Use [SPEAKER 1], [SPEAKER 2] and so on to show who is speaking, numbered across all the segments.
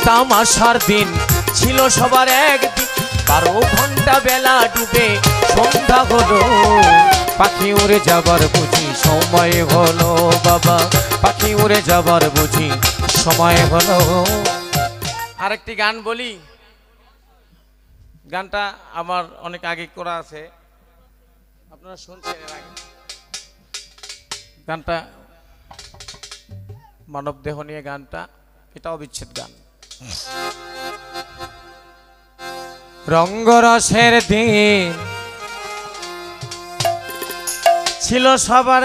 [SPEAKER 1] তামাশার দিন ছিল সবার একদিন, 12 ঘন্টা বেলা ডুবে সন্ধ্যা হলো, পাখি উড়ে যাবার বুঝি সময় হলো বাবা, পাখি উড়ে যাবার বুঝি সময় হলো। আরেকটি গান বলি, গানটা আমার অনেক আগে করা আছে, আপনারা শুনছেন এর আগে। গানটা মানব দেহ নিয়ে গানটা, এটা অবিচ্ছেদ গান। রঙ্গরসের দিন ছিল সবার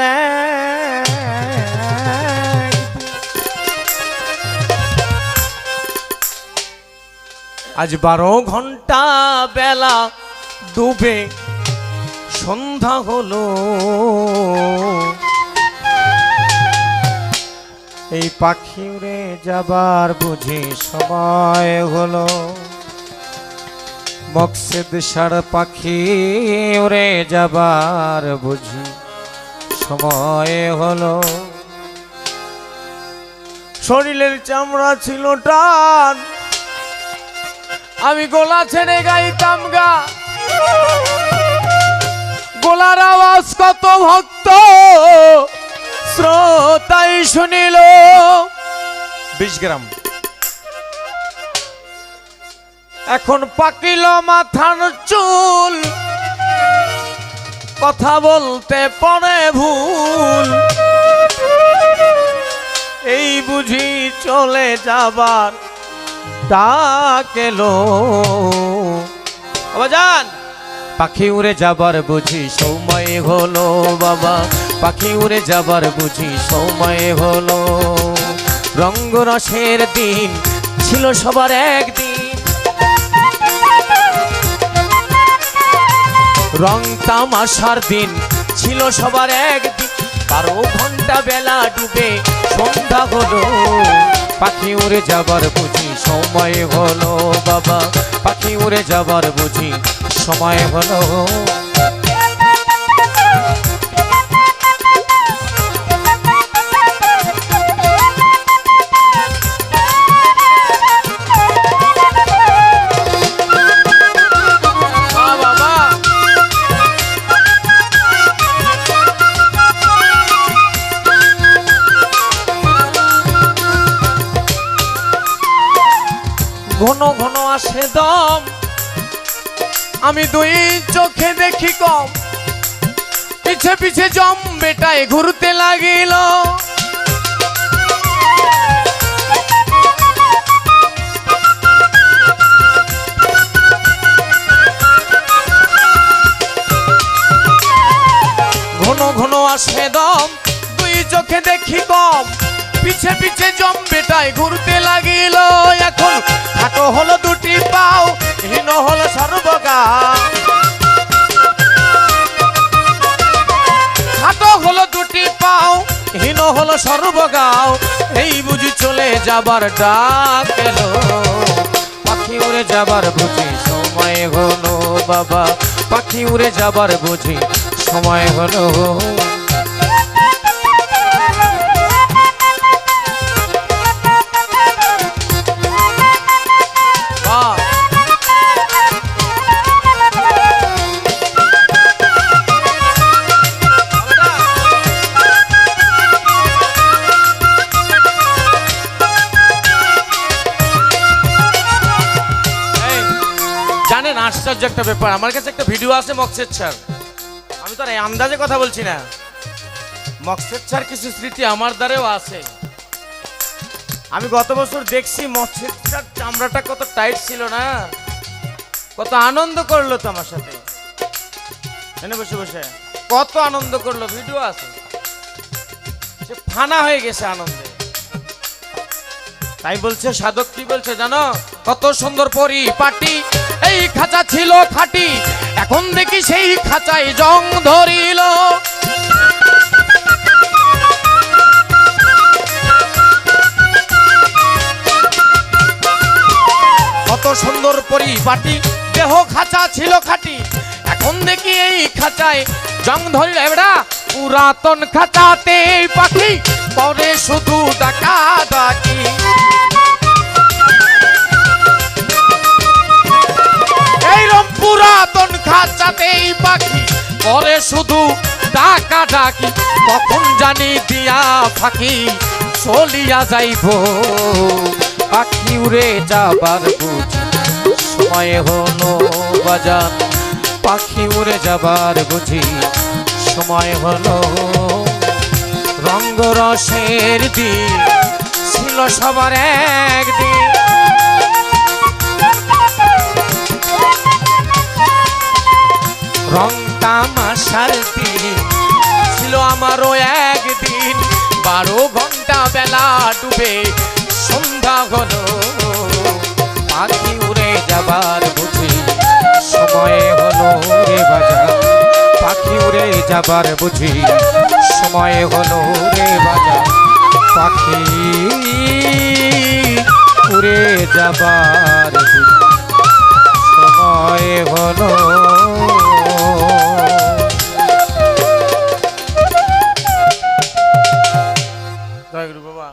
[SPEAKER 1] আজ 12 ঘন্টা বেলা ডুবে সন্ধ্যা হলো, এই পাখি উড়ে যাবার বুঝি সময় হলো, মকসেদ সার পাখি উড়ে যাবার বুঝি সময় হলো। শরীরের চামড়া ছিল টান, আমি গলা ছেড়ে গাইতাম গান, গলার আওয়াজ কত ভক্ত শ্রোতাই শুনিল। 20 গ্রাম। এখন পাকিল মাথার চুল, কথা বলতে পড়ে ভুল, এই বুঝি চলে যাবার ডাক এলো। বাবাজান, পাখি উড়ে যাবার বুঝি সময় হলো বাবা, পাখি উড়ে যাবার বুঝি সময় হলো। রঙ্গরসের দিন ছিল সবার একদিন, রং তামাশার দিন ছিল সবার একদিন, 12 ঘন্টা বেলা ডুবে সন্ধ্যা হলো, পাখি উড়ে যাবার বুঝি সময় হলো বাবা, পাখি উড়ে যাবার বুঝি সময় হলো। ঘন ঘন আসে দম, আমি 2 চোখে দেখি কম, পিছে পিছে জম বেটায় ঘুরতে লাগিল। ঘন ঘন আসে দম, 2 চোখে দেখি কম, পিছে পিছে জম বেটায় ঘুরতে লাগিল। এখন খাটো হলো 2টি পাও, হীন হলো সর্বগা, খাটো হলো 2টি পাও, হীন হলো সর্বগাও, এই বুঝি চলে যাবার ডাক এলো, পাখি উড়ে যাবার বুঝি সময় হলো বাবা, পাখি উড়ে যাবার বুঝি সময় হলো। জানেন আশ্চর্য একটা ব্যাপার, আমার কাছে একটা ভিডিও আছে মকসেদ স্যার, আমি তো আর আন্দাজে কথা বলছি না, মকসেদ স্যার কিছু স্মৃতি আমার দ্বারেও আছে। আমি গত বছর দেখছি মকসেদ স্যার চামড়াটা কত টাইট ছিল না, কত আনন্দ করলো তো আমার সাথে, এনে বসে বসে কত আনন্দ করলো, ভিডিও আছে, সে ফানা হয়ে গেছে আনন্দে। তাই বলছে সাধক, কি বলছে জানো, কত সুন্দর পরিপাটি, এই খাঁচা ছিল খাঁটি, এখন দেখি সেই খাঁচায় জং ধরিল। কত সুন্দর পরিপাটি, দেহ খাঁচা ছিল খাঁটি, এখন দেখি এই খাঁচায় জং ধরিল। এবারে পুরাতন খাঁচাতে পাখি পরে শুধু ডাকাডাকি, পাখি করে শুধু ডাকা ডাকি, কখন জানি দিয়া ফাঁকি চলিয়া যাইব। পাখি উড়ে যাবার বুঝি সময় হলো বাজান, পাখি উড়ে যাবার বুঝি সময় হলো। রঙ্গরসের দিন ছিল সবার একদিন, রং তামাশার দিন ছিল আমারও একদিন। 12 ঘন্টা বেলা ডুবে সন্ধ্যা হলো, পাখি উড়ে যাবার বুঝি সময় হলো রে বাজার, পাখি উড়ে যাবার বুঝি সময় হলো রে বাজার, পাখি উড়ে যাবার বুঝি সময় হলো। জয় গুরু বাবা।